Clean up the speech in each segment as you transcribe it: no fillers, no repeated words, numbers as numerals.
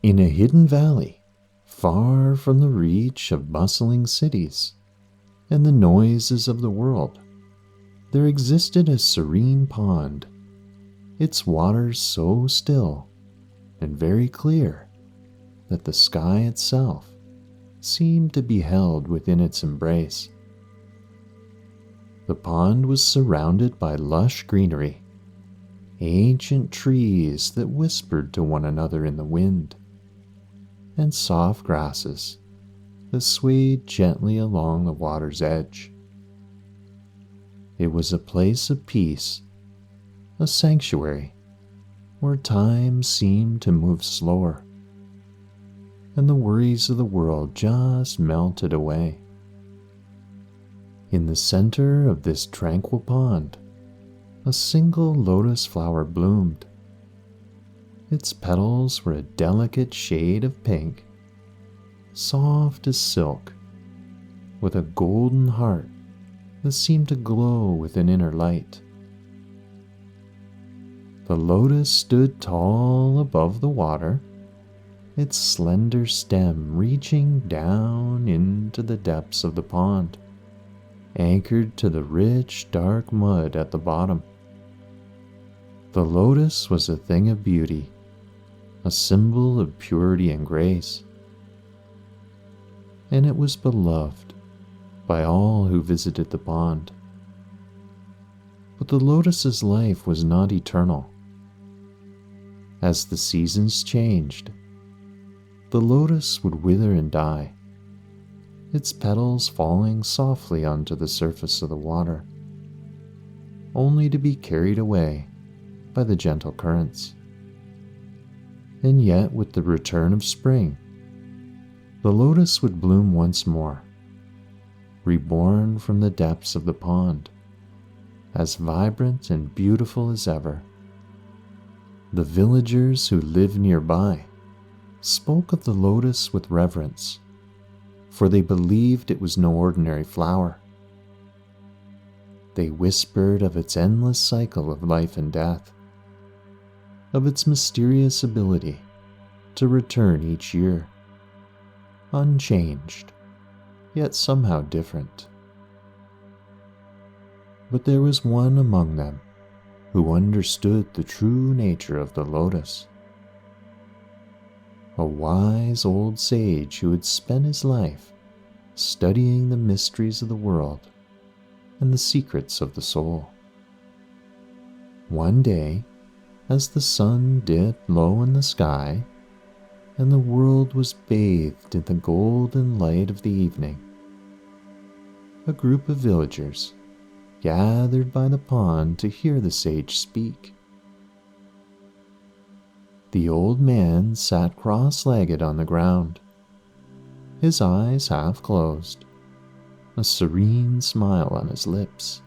In a hidden valley, far from the reach of bustling cities and the noises of the world, there existed a serene pond, its waters so still and very clear that the sky itself seemed to be held within its embrace. The pond was surrounded by lush greenery, ancient trees that whispered to one another in the wind, and soft grasses that swayed gently along the water's edge. It was a place of peace, a sanctuary where time seemed to move slower, and the worries of the world just melted away. In the center of this tranquil pond, a single lotus flower bloomed. Its petals were a delicate shade of pink, soft as silk, with a golden heart that seemed to glow with an inner light. The lotus stood tall above the water, its slender stem reaching down into the depths of the pond, anchored to the rich, dark mud at the bottom. The lotus was a thing of beauty, a symbol of purity and grace, and it was beloved by all who visited the pond. But the lotus's life was not eternal. As the seasons changed, the lotus would wither and die, its petals falling softly onto the surface of the water, only to be carried away by the gentle currents. And yet, with the return of spring, the lotus would bloom once more, reborn from the depths of the pond, as vibrant and beautiful as ever. The villagers who lived nearby spoke of the lotus with reverence, for they believed it was no ordinary flower. They whispered of its endless cycle of life and death, of its mysterious ability to return each year, unchanged, yet somehow different. But there was one among them who understood the true nature of the lotus, a wise old sage who had spent his life studying the mysteries of the world and the secrets of the soul. One day, as the sun dipped low in the sky and the world was bathed in the golden light of the evening, a group of villagers gathered by the pond to hear the sage speak. The old man sat cross-legged on the ground, his eyes half closed, a serene smile on his lips.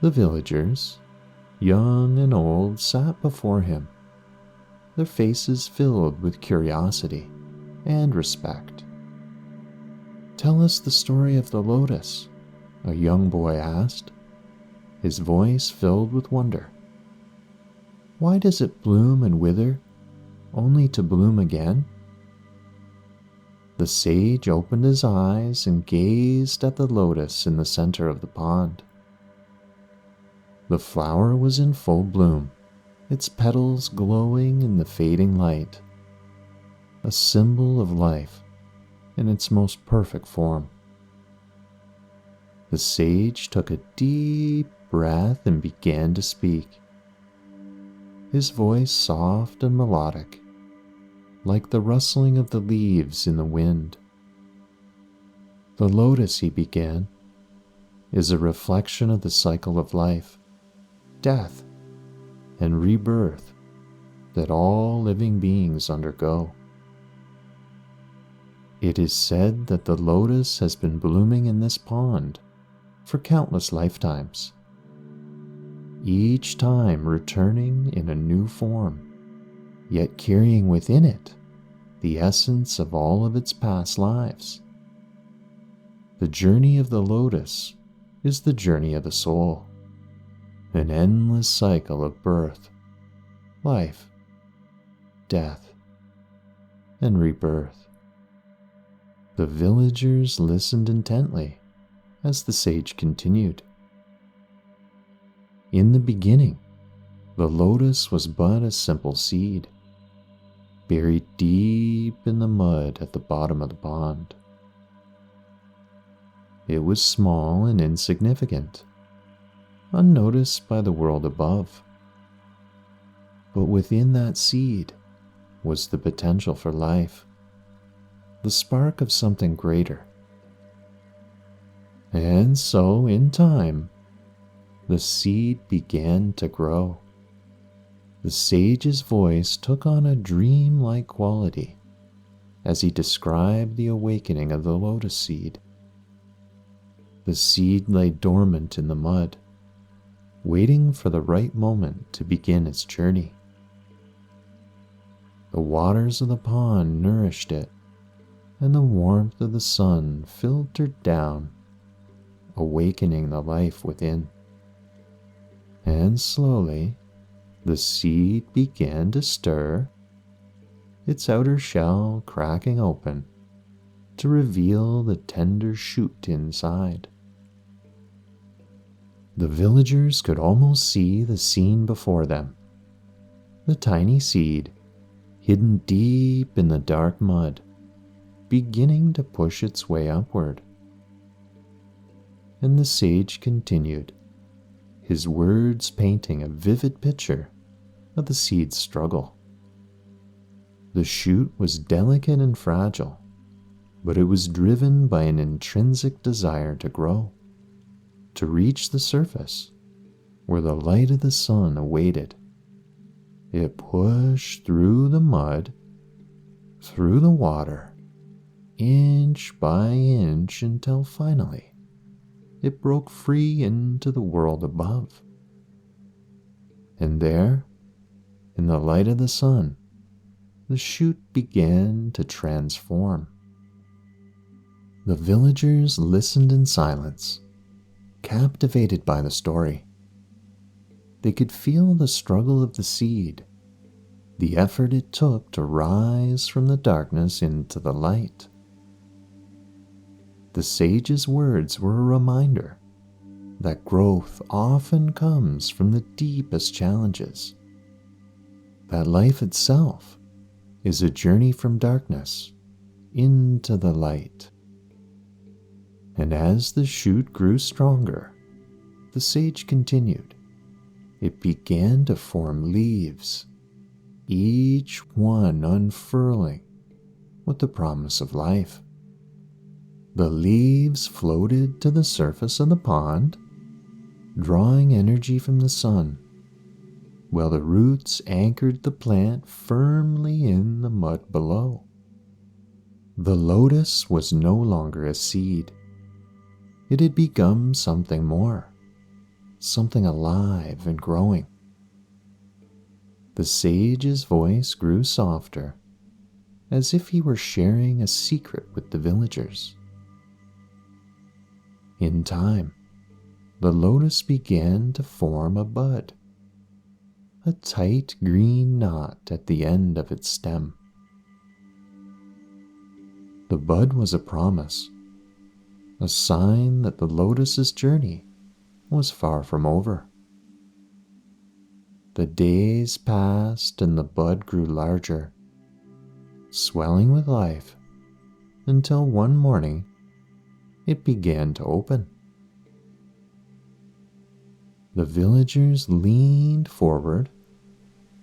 The villagers, young and old, sat before him, their faces filled with curiosity and respect. "Tell us the story of the lotus," a young boy asked, his voice filled with wonder. "Why does it bloom and wither, only to bloom again?" The sage opened his eyes and gazed at the lotus in the center of the pond. The flower was in full bloom, its petals glowing in the fading light, a symbol of life in its most perfect form. The sage took a deep breath and began to speak, his voice soft and melodic, like the rustling of the leaves in the wind. "The lotus," he began, "is a reflection of the cycle of life, death, and rebirth that all living beings undergo. It is said that the lotus has been blooming in this pond for countless lifetimes, each time returning in a new form, yet carrying within it the essence of all of its past lives. The journey of the lotus is the journey of the soul, an endless cycle of birth, life, death and rebirth. The villagers listened intently as the sage continued. In the beginning, the lotus was but a simple seed, buried deep in the mud at the bottom of the pond. It was small and insignificant, unnoticed by the world above. But within that seed was the potential for life, the spark of something greater. And so, in time, the seed began to grow. The sage's voice took on a dream-like quality as he described the awakening of the lotus seed. The seed lay dormant in the mud, waiting for the right moment to begin its journey. The waters of the pond nourished it, and the warmth of the sun filtered down, awakening the life within. And slowly, the seed began to stir, its outer shell cracking open to reveal the tender shoot inside. The villagers could almost see the scene before them. The tiny seed, hidden deep in the dark mud, beginning to push its way upward. And the sage continued, his words painting a vivid picture of the seed's struggle. The shoot was delicate and fragile, but it was driven by an intrinsic desire to grow, to reach the surface where the light of the sun awaited. It pushed through the mud, through the water, inch by inch until finally it broke free into the world above. And there, in the light of the sun, the shoot began to transform. The villagers listened in silence, captivated by the story. They could feel the struggle of the seed, the effort it took to rise from the darkness into the light. The sage's words were a reminder that growth often comes from the deepest challenges, that life itself is a journey from darkness into the light. And as the shoot grew stronger, the sage continued. It began to form leaves, each one unfurling with the promise of life. The leaves floated to the surface of the pond, drawing energy from the sun, while the roots anchored the plant firmly in the mud below. The lotus was no longer a seed. It had become something more, something alive and growing. The sage's voice grew softer, as if he were sharing a secret with the villagers. In time, the lotus began to form a bud, a tight green knot at the end of its stem. The bud was a promise, a sign that the lotus's journey was far from over. The days passed and the bud grew larger, swelling with life, until one morning it began to open. The villagers leaned forward,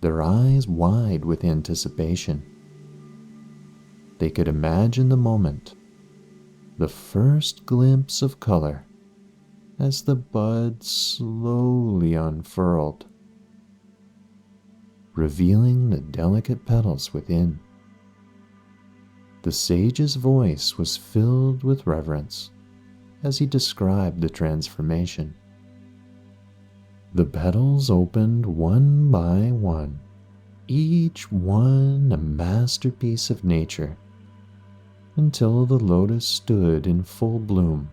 their eyes wide with anticipation. They could imagine the moment, the first glimpse of color as the bud slowly unfurled, revealing the delicate petals within. The sage's voice was filled with reverence as he described the transformation. The petals opened one by one, each one a masterpiece of nature, until the lotus stood in full bloom,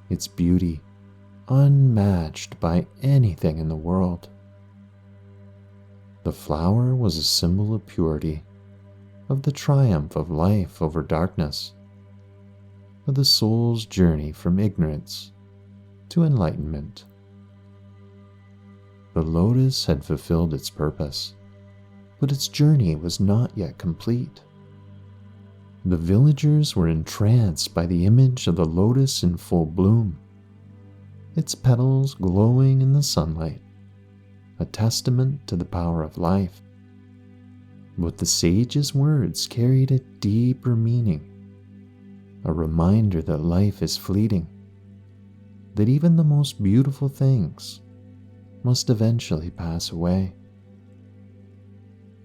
its beauty unmatched by anything in the world. The flower was a symbol of purity, of the triumph of life over darkness, of the soul's journey from ignorance to enlightenment. The lotus had fulfilled its purpose, but its journey was not yet complete. The villagers were entranced by the image of the lotus in full bloom, its petals glowing in the sunlight, a testament to the power of life. But the sage's words carried a deeper meaning, a reminder that life is fleeting, that even the most beautiful things must eventually pass away.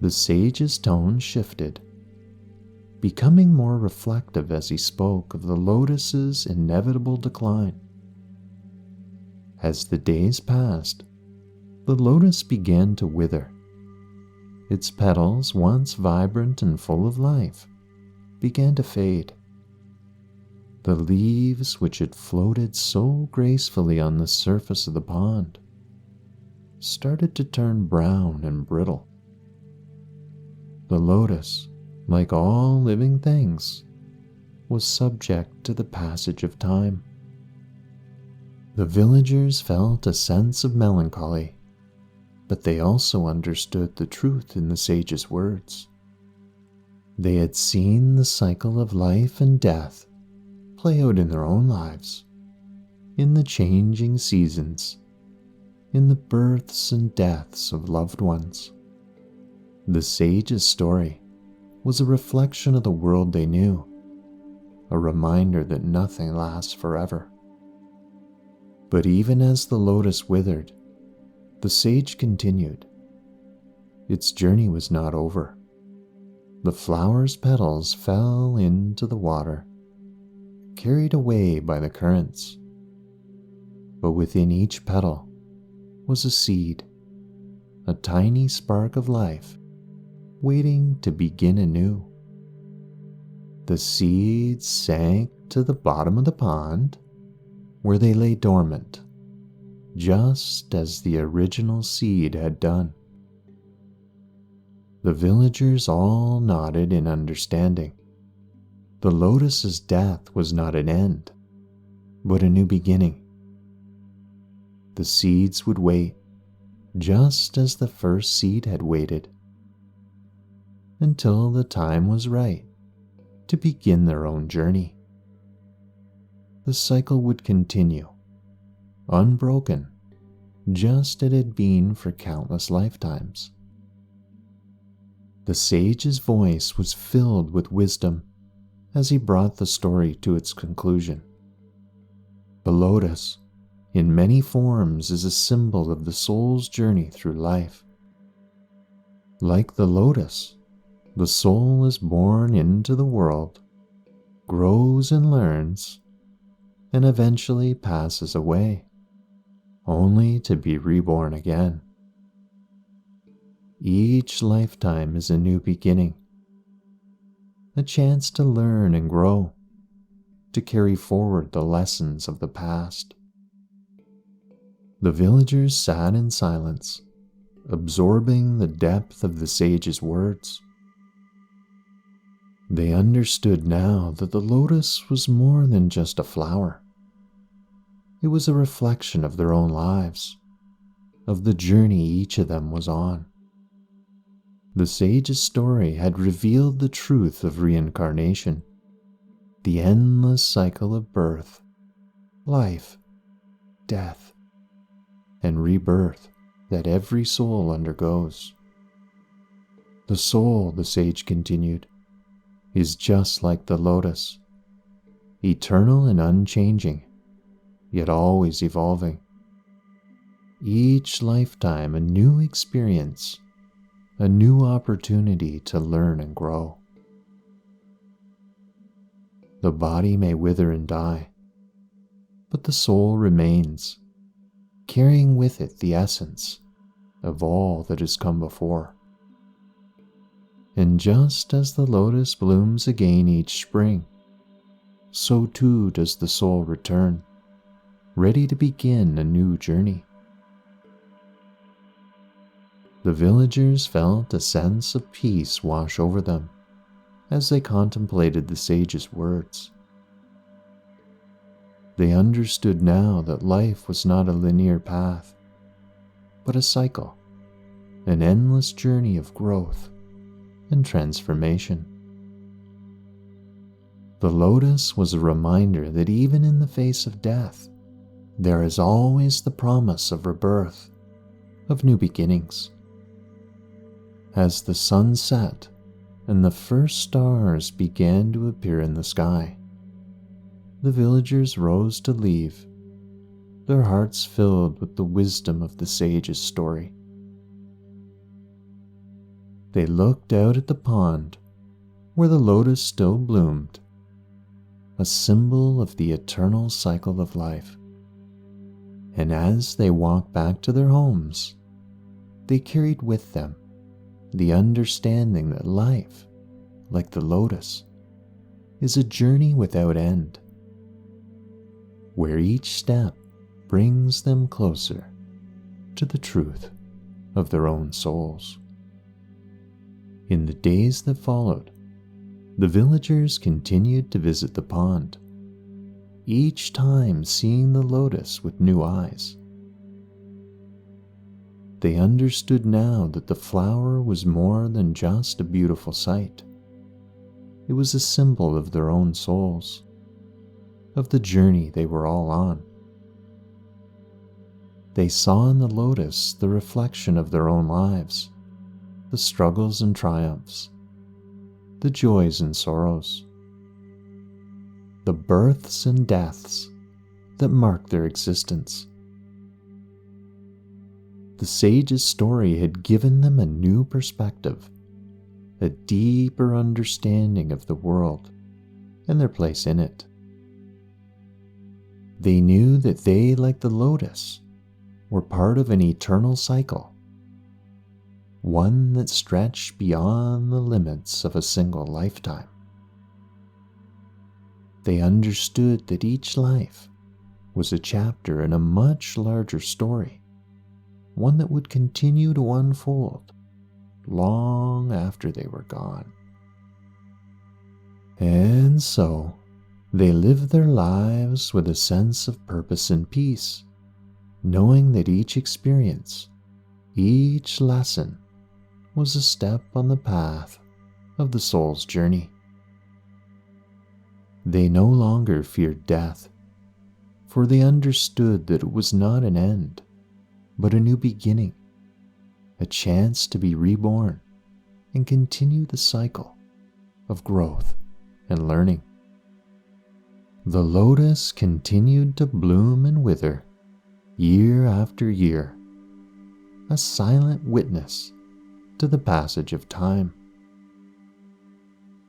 The sage's tone shifted, becoming more reflective as he spoke of the lotus's inevitable decline. As the days passed, the lotus began to wither. Its petals, once vibrant and full of life, began to fade. The leaves, which had floated so gracefully on the surface of the pond, started to turn brown and brittle. The lotus, like all living things, was subject to the passage of time. The villagers felt a sense of melancholy, but they also understood the truth in the sage's words. They had seen the cycle of life and death play out in their own lives, in the changing seasons, in the births and deaths of loved ones. The sage's story was a reflection of the world they knew, a reminder that nothing lasts forever. But even as the lotus withered, the sage continued. Its journey was not over. The flower's petals fell into the water, carried away by the currents. But within each petal was a seed, a tiny spark of life, waiting to begin anew. The seeds sank to the bottom of the pond, where they lay dormant, just as the original seed had done. The villagers all nodded in understanding. The lotus's death was not an end, but a new beginning. The seeds would wait, just as the first seed had waited, until the time was right to begin their own journey. The cycle would continue, unbroken, just as it had been for countless lifetimes. The sage's voice was filled with wisdom as he brought the story to its conclusion. The lotus, in many forms, is a symbol of the soul's journey through life. Like the lotus, the soul is born into the world, grows and learns, and eventually passes away, only to be reborn again. Each lifetime is a new beginning, a chance to learn and grow, to carry forward the lessons of the past. The villagers sat in silence, absorbing the depth of the sage's words. They understood now that the lotus was more than just a flower. It was a reflection of their own lives, of the journey each of them was on. The sage's story had revealed the truth of reincarnation, the endless cycle of birth, life, death, and rebirth that every soul undergoes. The soul, the sage continued, is just like the lotus, eternal and unchanging, yet always evolving. Each lifetime a new experience, a new opportunity to learn and grow. The body may wither and die, but the soul remains, carrying with it the essence of all that has come before. And just as the lotus blooms again each spring, so too does the soul return, ready to begin a new journey. The villagers felt a sense of peace wash over them as they contemplated the sage's words. They understood now that life was not a linear path, but a cycle, an endless journey of growth and transformation. The lotus was a reminder that even in the face of death, there is always the promise of rebirth, of new beginnings. As the sun set and the first stars began to appear in the sky, the villagers rose to leave, their hearts filled with the wisdom of the sage's story. They looked out at the pond where the lotus still bloomed, a symbol of the eternal cycle of life. And as they walked back to their homes, they carried with them the understanding that life, like the lotus, is a journey without end, where each step brings them closer to the truth of their own souls. In the days that followed, the villagers continued to visit the pond, each time seeing the lotus with new eyes. They understood now that the flower was more than just a beautiful sight. It was a symbol of their own souls, of the journey they were all on. They saw in the lotus the reflection of their own lives, the struggles and triumphs, the joys and sorrows, the births and deaths that mark their existence. The sage's story had given them a new perspective, a deeper understanding of the world and their place in it. They knew that they, like the lotus, were part of an eternal cycle, one that stretched beyond the limits of a single lifetime. They understood that each life was a chapter in a much larger story, one that would continue to unfold long after they were gone. And so, they lived their lives with a sense of purpose and peace, knowing that each experience, each lesson, was a step on the path of the soul's journey. They no longer feared death, for they understood that it was not an end, but a new beginning, a chance to be reborn and continue the cycle of growth and learning. The lotus continued to bloom and wither year after year, a silent witness to the passage of time.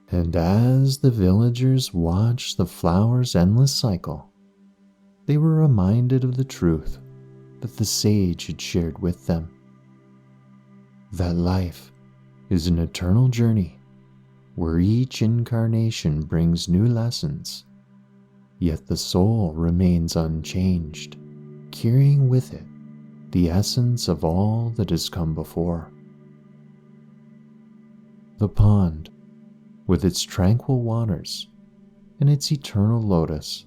And as the villagers watched the flower's endless cycle, they were reminded of the truth that the sage had shared with them, that life is an eternal journey where each incarnation brings new lessons, yet the soul remains unchanged, carrying with it the essence of all that has come before. The pond, with its tranquil waters and its eternal lotus,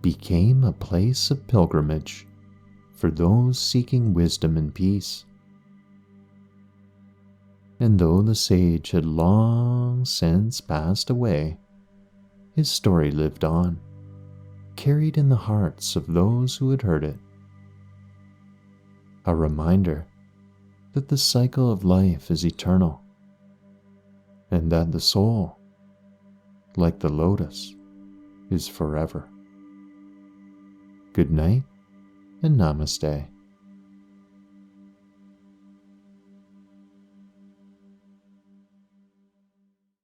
became a place of pilgrimage for those seeking wisdom and peace. And though the sage had long since passed away, his story lived on, carried in the hearts of those who had heard it. A reminder that the cycle of life is eternal, and that the soul, like the lotus, is forever. Good night and namaste.